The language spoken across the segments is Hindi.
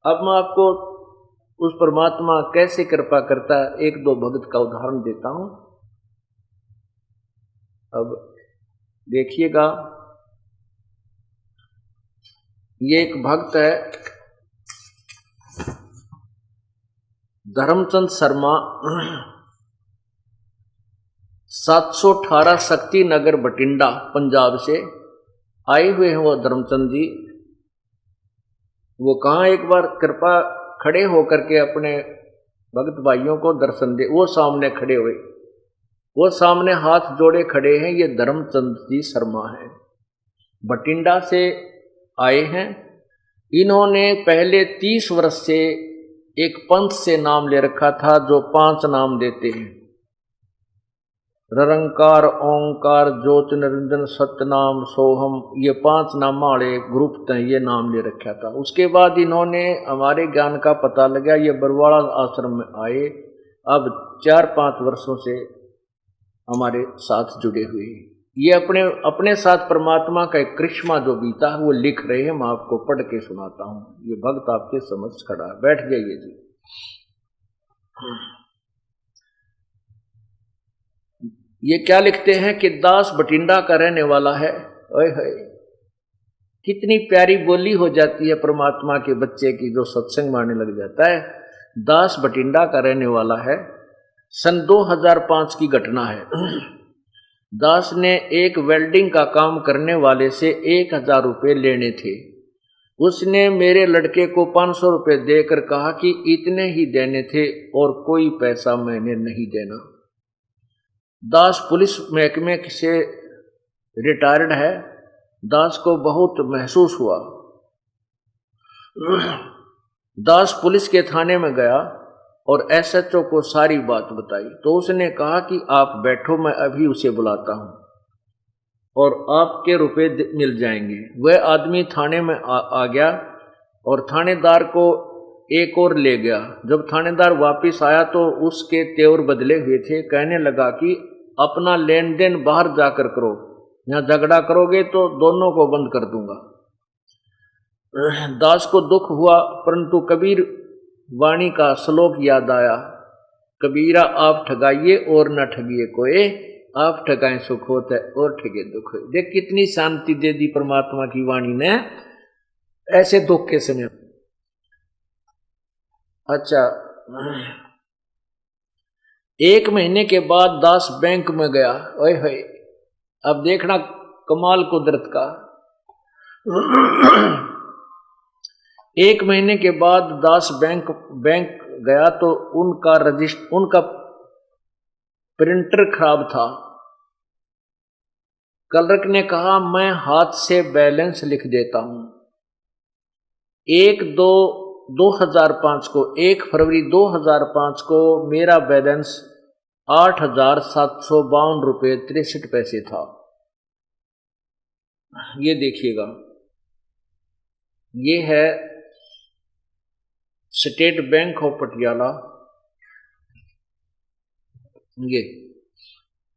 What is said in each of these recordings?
अब मैं आपको उस परमात्मा कैसे कृपा करता है एक दो भक्त का उदाहरण देता हूं। अब देखिएगा, ये एक भक्त है धर्मचंद शर्मा, 718 शक्ति नगर बठिंडा पंजाब से आए हुए हैं वो धर्मचंद जी। वो कहाँ एक बार कृपा खड़े होकर के अपने भक्त भाइयों को दर्शन दे, वो सामने खड़े हुए, वो सामने हाथ जोड़े खड़े हैं। ये धर्मचंद जी शर्मा हैं, बठिंडा से आए हैं। इन्होंने पहले 30 वर्ष से एक पंथ से नाम ले रखा था जो 5 नाम देते हैं, निरंकार, ओंकार, ज्योति निरंजन, सतनाम, सोहम, ये 5 नाम वाले ग्रुप थे, ये नाम ले रखा था। उसके बाद इन्होंने हमारे ज्ञान का पता लगा, ये बरवाड़ा आश्रम में आए। अब 4-5 वर्षों से हमारे साथ जुड़े हुए हैं। ये अपने साथ परमात्मा का एक करिश्मा जो बीता है वो लिख रहे हैं, मैं आपको पढ़ के सुनाता हूँ। ये भक्त आपके समझ खड़ा है, बैठ जाइए जी। ये क्या लिखते हैं कि दास बठिंडा का रहने वाला है। ओए होए, कितनी प्यारी बोली हो जाती है परमात्मा के बच्चे की जो सत्संग मारने लग जाता है। दास बठिंडा का रहने वाला है। सन 2005 की घटना है। दास ने एक वेल्डिंग का काम करने वाले से 1000 रुपये लेने थे। उसने मेरे लड़के को 500 रुपये देकर कहा कि इतने ही देने थे और कोई पैसा मैंने नहीं देना। दास पुलिस महकमे से रिटायर्ड है। दास को बहुत महसूस हुआ। दास पुलिस के थाने में गया और एसएचओ को सारी बात बताई। तो उसने कहा कि आप बैठो, मैं अभी उसे बुलाता हूं और आपके रुपए मिल जाएंगे। वह आदमी थाने में आ गया और थानेदार को एक और ले गया। जब थानेदार वापस आया तो उसके तेवर बदले हुए थे। कहने लगा कि अपना लेन देन बाहर जाकर करो, यहाँ झगड़ा करोगे तो दोनों को बंद कर दूंगा। दास को दुख हुआ, परंतु कबीर वाणी का श्लोक याद आया, कबीरा आप ठगाइए और न ठगिए कोई, आप ठगाएं सुख होता है और ठगे दुख हो। देख कितनी शांति दे दी परमात्मा की वाणी ने ऐसे दुख के समय। अच्छा, 1 महीने के बाद दास बैंक में गया। ओए होए, अब देखना कमाल कुदरत का। 1 महीने के बाद दास बैंक गया तो उनका प्रिंटर खराब था। क्लर्क ने कहा मैं हाथ से बैलेंस लिख देता हूं। 1 फरवरी 2005 को मेरा बैलेंस 8,752 रुपये 63 पैसे था। ये देखिएगा, ये है स्टेट बैंक ऑफ पटियाला। ये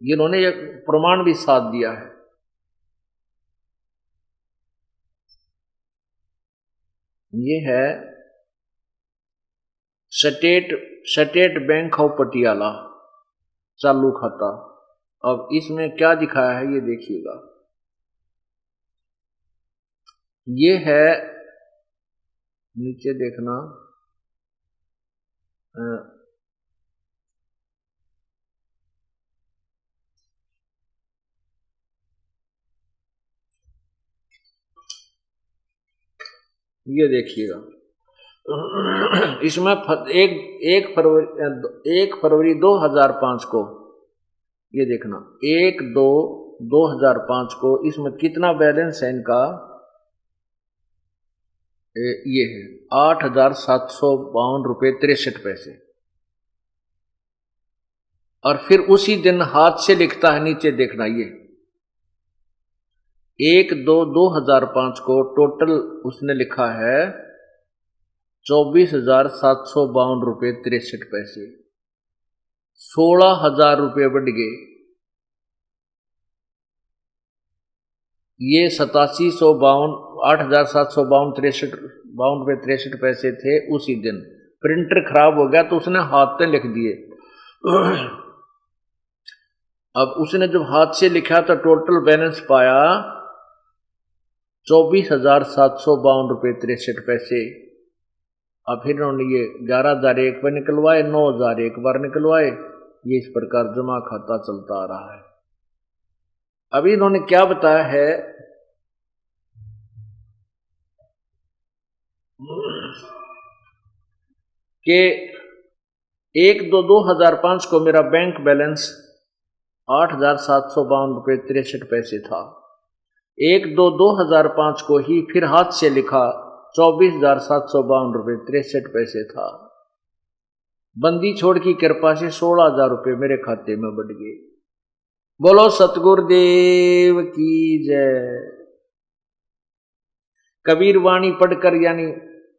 इन्होंने एक प्रमाण भी साथ दिया है। ये है स्टेट बैंक ऑफ पटियाला चालू खाता। अब इसमें क्या दिखाया है ये देखिएगा। ये है, नीचे देखना, ये देखिएगा। इसमें 1 फरवरी 2005 को, ये देखना 1/2/2005 को इसमें कितना बैलेंस है इनका, ये है 8,752 रुपये 63 पैसे। और फिर उसी दिन हाथ से लिखता है, नीचे देखना, ये 1/2/2005 को टोटल उसने लिखा है 24,752 रुपये 63 पैसे। 16,000 रुपये बढ़ गए। ये 8752, 8,752 63 ₹52.63 थे उसी दिन। प्रिंटर खराब हो गया तो उसने हाथ से लिख दिए। अब उसने जब हाथ से लिखा तो टोटल बैलेंस पाया ₹24,752.63। अब फिर उन्होंने ये 11,000 एक बार निकलवाए, 9,000 एक बार निकलवाए। ये इस प्रकार जमा खाता चलता आ रहा है। अभी इन्होंने क्या बताया है कि 1/2/2005 को मेरा बैंक बैलेंस ₹8,752.63 था। 1/2/2005 को ही फिर हाथ से लिखा ₹24,752.63 था। बंदी छोड़ की कृपा से ₹16,000 मेरे खाते में बढ़ गए। बोलो सतगुरुदेव की जय। कबीर वाणी पढ़कर यानी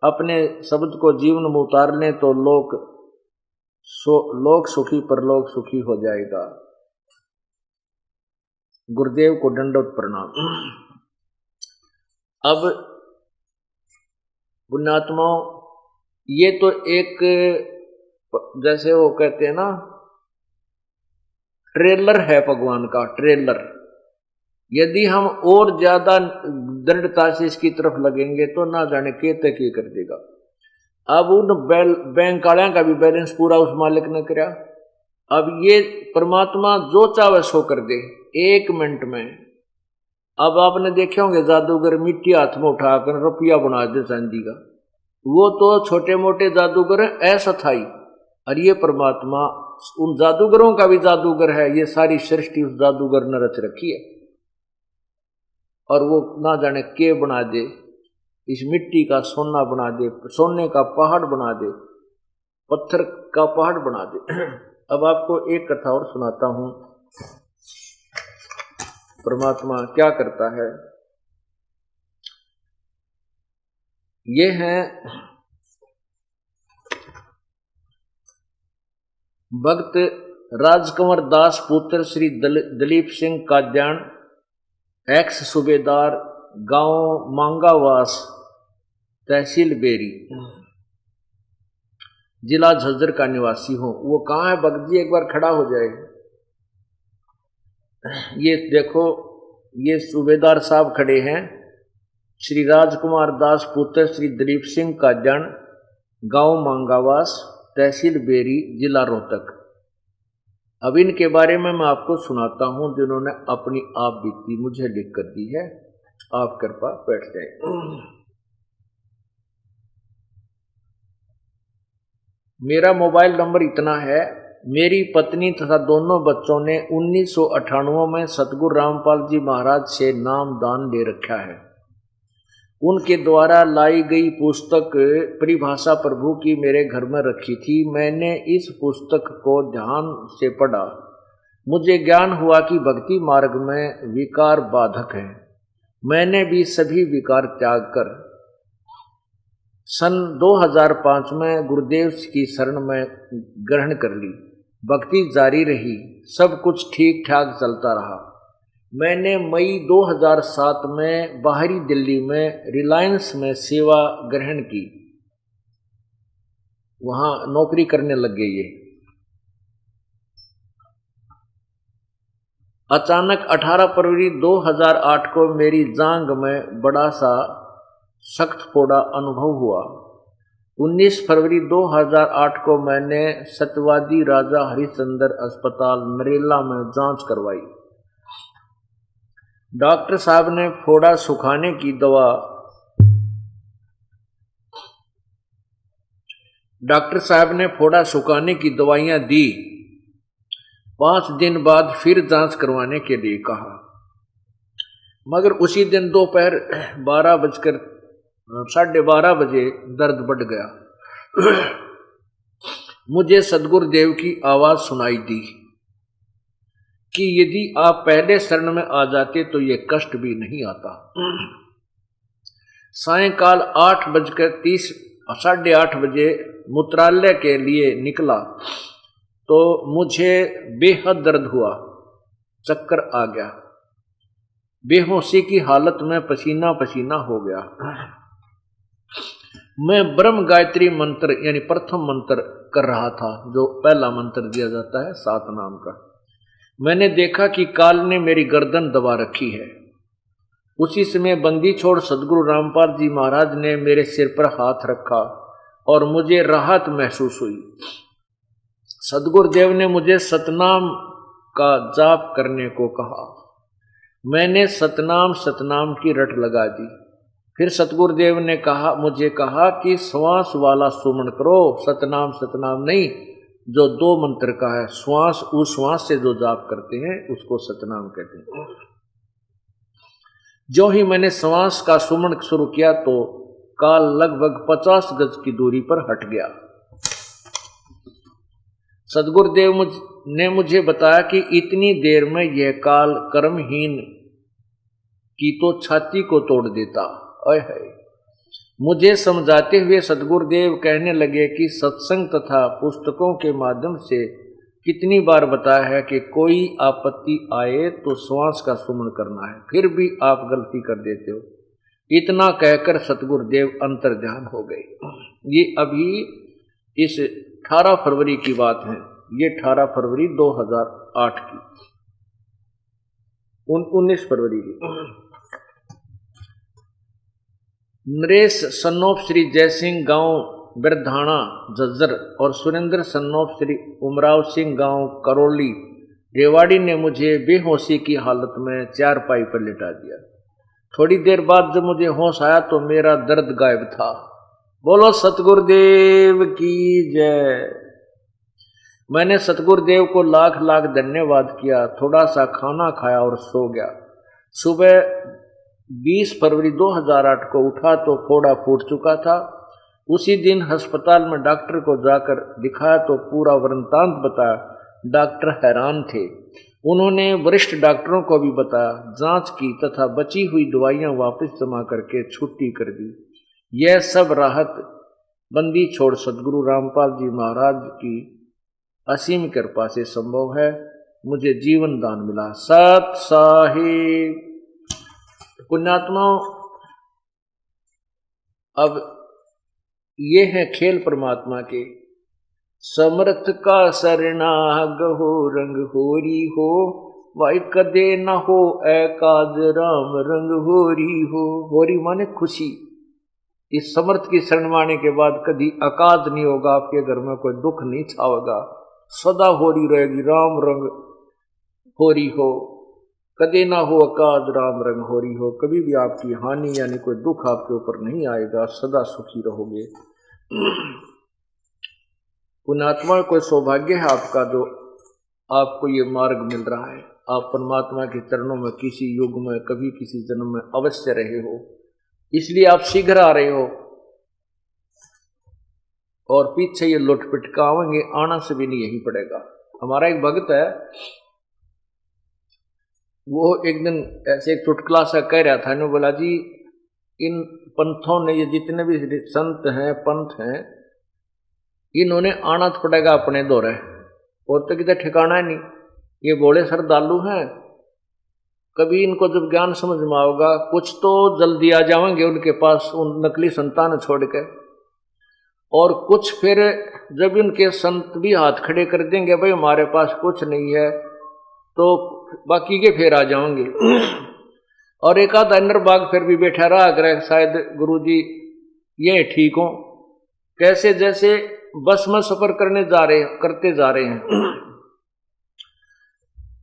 अपने शब्द को जीवन में उतार लें तो लोक सुखी परलोक सुखी हो जाएगा। गुरुदेव को दंडवत प्रणाम। अब पुण्यात्माओं, ये तो एक जैसे वो कहते हैं ना ट्रेलर है भगवान का, ट्रेलर। यदि हम और ज्यादा दृढ़ता से इसकी तरफ लगेंगे तो ना जाने के तक ये कर देगा। अब उन बैंक वाले का भी बैलेंस पूरा उस मालिक ने कराया। अब ये परमात्मा जो चाहे सो कर दे 1 मिनट में। अब आपने देखे होंगे जादूगर मिट्टी हाथ में उठाकर रुपया बना दे चांदी का, वो तो छोटे मोटे जादूगर अस्थाई। और ये परमात्मा उन जादूगरों का भी जादूगर है। ये सारी सृष्टि उस जादूगर ने रच रखी है और वो ना जाने के बना दे, इस मिट्टी का सोना बना दे, सोने का पहाड़ बना दे, पत्थर का पहाड़ बना दे। अब आपको एक कथा और सुनाता हूं, परमात्मा क्या करता है। ये है भक्त राजकुंवर दास पुत्र श्री दलीप सिंह काद्यान, एक्स सूबेदार, गांव मांगावास, तहसील बेरी, जिला झज्जर का निवासी हूं। वो कहाँ है भक्त जी, एक बार खड़ा हो जाए। ये देखो, ये सूबेदार साहब खड़े हैं, श्री राजकुमार दास पुत्र श्री दलीप सिंह काद्यान, गांव मांगावास, तहसील बेरी, जिला रोहतक। अब इनके बारे में मैं आपको सुनाता हूं, जिन्होंने अपनी आप बीती मुझे लिख कर दी है। आप कृपा बैठ जाए। मेरा मोबाइल नंबर इतना है। मेरी पत्नी तथा दोनों बच्चों ने 1998 में सतगुरु रामपाल जी महाराज से नाम दान ले रखा है। उनके द्वारा लाई गई पुस्तक परिभाषा प्रभु की मेरे घर में रखी थी। मैंने इस पुस्तक को ध्यान से पढ़ा। मुझे ज्ञान हुआ कि भक्ति मार्ग में विकार बाधक है। मैंने भी सभी विकार त्याग कर सन 2005 में गुरुदेव की शरण में ग्रहण कर ली। भक्ति जारी रही, सब कुछ ठीक ठाक चलता रहा। मैंने मई 2007 में बाहरी दिल्ली में रिलायंस में सेवा ग्रहण की, वहां नौकरी करने लग गई। ये अचानक 18 फरवरी 2008 को मेरी जांघ में बड़ा सा सख्त फोड़ा अनुभव हुआ। 19 फरवरी 2008 को मैंने सत्यवादी राजा हरिश्चंद्र अस्पताल नरेला में जांच करवाई। डॉक्टर साहब ने फोड़ा सुखाने की दवाइयां दी। 5 दिन बाद फिर जांच करवाने के लिए कहा, मगर उसी दिन दोपहर 12:30 बजे दर्द बढ़ गया। मुझे सदगुरुदेव की आवाज सुनाई दी कि यदि आप पहले शरण में आ जाते तो ये कष्ट भी नहीं आता। सायंकाल 8:30 साढ़े 8 बजे मूत्रालय के लिए निकला तो मुझे बेहद दर्द हुआ, चक्कर आ गया, बेहोशी की हालत में पसीना पसीना हो गया। मैं ब्रह्म गायत्री मंत्र यानी प्रथम मंत्र कर रहा था, जो पहला मंत्र दिया जाता है 7 नाम का। मैंने देखा कि काल ने मेरी गर्दन दबा रखी है। उसी समय बंदी छोड़ सदगुरु रामपाल जी महाराज ने मेरे सिर पर हाथ रखा और मुझे राहत महसूस हुई। सदगुरुदेव ने मुझे सतनाम का जाप करने को कहा। मैंने सतनाम सतनाम की रट लगा दी। फिर सतगुरुदेव ने मुझे कहा कि श्वास वाला सुमन करो, सतनाम सतनाम नहीं, जो 2 मंत्र का है। श्वास, उस श्वास से जो जाप करते हैं उसको सतनाम कहते हैं। जो ही मैंने श्वास का सुमन शुरू किया तो काल लगभग 50 गज की दूरी पर हट गया। सदगुरुदेव ने मुझे बताया कि इतनी देर में यह काल कर्महीन की तो छाती को तोड़ देता। है। मुझे समझाते हुए सदगुरुदेव कहने लगे कि सत्संग तथा पुस्तकों के माध्यम से कितनी बार बताया है कि कोई आपत्ति आए तो श्वास का सुमन करना है, फिर भी आप गलती कर देते हो। इतना कहकर सतगुरुदेव अंतर्ध्यान हो गए। ये अभी इस 18 फरवरी की बात है। ये 18 फरवरी 2008 की, 19 फरवरी की। नरेश सन्नोप श्री जयसिंह गांव बिरधाना झज्जर और सुरेंद्र सन्नोप श्री उमराव सिंह गांव करौली रेवाड़ी ने मुझे बेहोशी की हालत में चारपाई पर लिटा दिया। थोड़ी देर बाद जब मुझे होश आया तो मेरा दर्द गायब था। बोलो सतगुरुदेव की जय। मैंने सतगुरुदेव को लाख लाख धन्यवाद किया। थोड़ा सा खाना खाया और सो गया। सुबह 20 फरवरी 2008 को उठा तो फोड़ा फूट चुका था। उसी दिन अस्पताल में डॉक्टर को जाकर दिखाया तो पूरा वृत्तांत बताया। डॉक्टर हैरान थे। उन्होंने वरिष्ठ डॉक्टरों को भी बताया, जांच की तथा बची हुई दवाइयां वापस जमा करके छुट्टी कर दी। यह सब राहत बंदी छोड़ सदगुरु रामपाल जी महाराज की असीम कृपा से संभव है। मुझे जीवन दान मिला। सत साहिब। पुण्यात्माओं, अब ये है खेल परमात्मा के। समर्थ का सरनाग हो रंग होरी हो, भाई कदे न हो एकाज राम रंग होरी हो। होरी माने खुशी। इस समर्थ की शरण माने के बाद कभी अकाज नहीं होगा, आपके घर में कोई दुख नहीं छावेगा, सदा होरी रहेगी, राम रंग होरी हो। कदे ना हो अकाज राम रंग होरी हो। कभी भी आपकी हानि यानी कोई दुख आपके ऊपर नहीं आएगा, सदा सुखी रहोगे। पुण्यात्मा, कोई सौभाग्य है आपका जो आपको ये मार्ग मिल रहा है। आप परमात्मा के चरणों में किसी युग में कभी किसी जन्म में अवश्य रहे हो, इसलिए आप शीघ्र आ रहे हो। और पीछे ये लुट पिटकावेंगे, आना से भी नहीं यही पड़ेगा। हमारा एक भक्त है, वो एक दिन ऐसे एक चुटकुला सा कह रहा था। इन्होंने बोला, जी इन पंथों ने, ये जितने भी संत हैं पंथ हैं, इन्होंने आना तो पड़ेगा अपने दौरे, और तो किधर ठिकाना ही नहीं। ये बोले श्रद्धालु हैं, कभी इनको जब ज्ञान समझ में आओगा कुछ तो जल्दी आ जाएंगे उनके पास, उन नकली संतान छोड़ के, और कुछ फिर जब उनके संत भी हाथ खड़े कर देंगे, भाई हमारे पास कुछ नहीं है, तो बाकी के फिर आ जाएंगे। और एक आध अंदर बाग फिर भी बैठा रहा अगर शायद गुरुजी ये ठीक हो। कैसे जैसे बस में सफर करते जा रहे हैं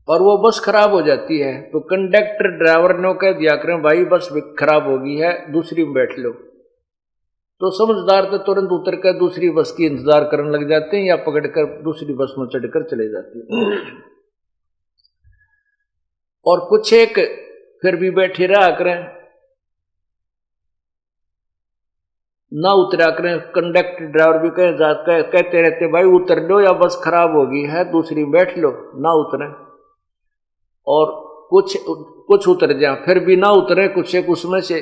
और वो बस खराब हो जाती है, तो कंडक्टर ड्राइवर ने कह दिया करें, भाई बस खराब हो गई है, दूसरी में बैठ लो। तो समझदार तो तुरंत उतर कर दूसरी बस की इंतजार करने लग जाते हैं, या पकड़कर दूसरी बस में चढ़कर चले जाते हैं। और कुछ एक फिर भी बैठे रहा करें, ना उतरा करें। कंडक्टर ड्राइवर भी कहते रहते, भाई उतर लो या बस खराब हो गई है, दूसरी बैठ लो, ना उतरे। और कुछ उतर जाए, फिर भी ना उतरे कुछ एक उसमें से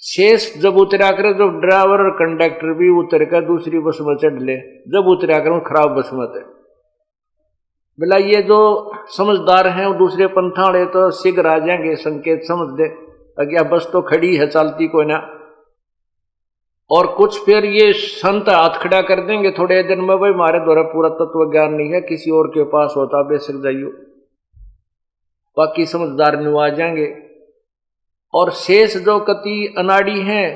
शेष जब उतरा करें, जब ड्राइवर और कंडक्टर भी उतर कर दूसरी बस में चढ़ ले, जब उतरा करें खराब बस में थे। बोला ये जो समझदार हैं वो दूसरे पंथाड़े तो शीघ्र आ जाएंगे, संकेत समझ दे, अगर बस तो खड़ी है चलती कोई ना। और कुछ फिर ये संत हाथ खड़ा कर देंगे थोड़े दिन में, भाई हमारे द्वारा पूरा तत्व ज्ञान नहीं है, किसी और के पास होता बेशक जाइयो, बाकी समझदार नहीं आ जाएंगे। और शेष जो कति अनाड़ी हैं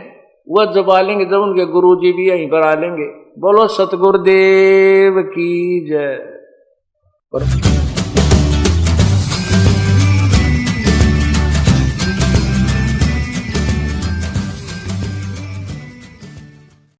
वह जब आ लेंगे, जब उनके गुरु जी भी यहीं पर आ लेंगे। बोलो सतगुरुदेव की जय।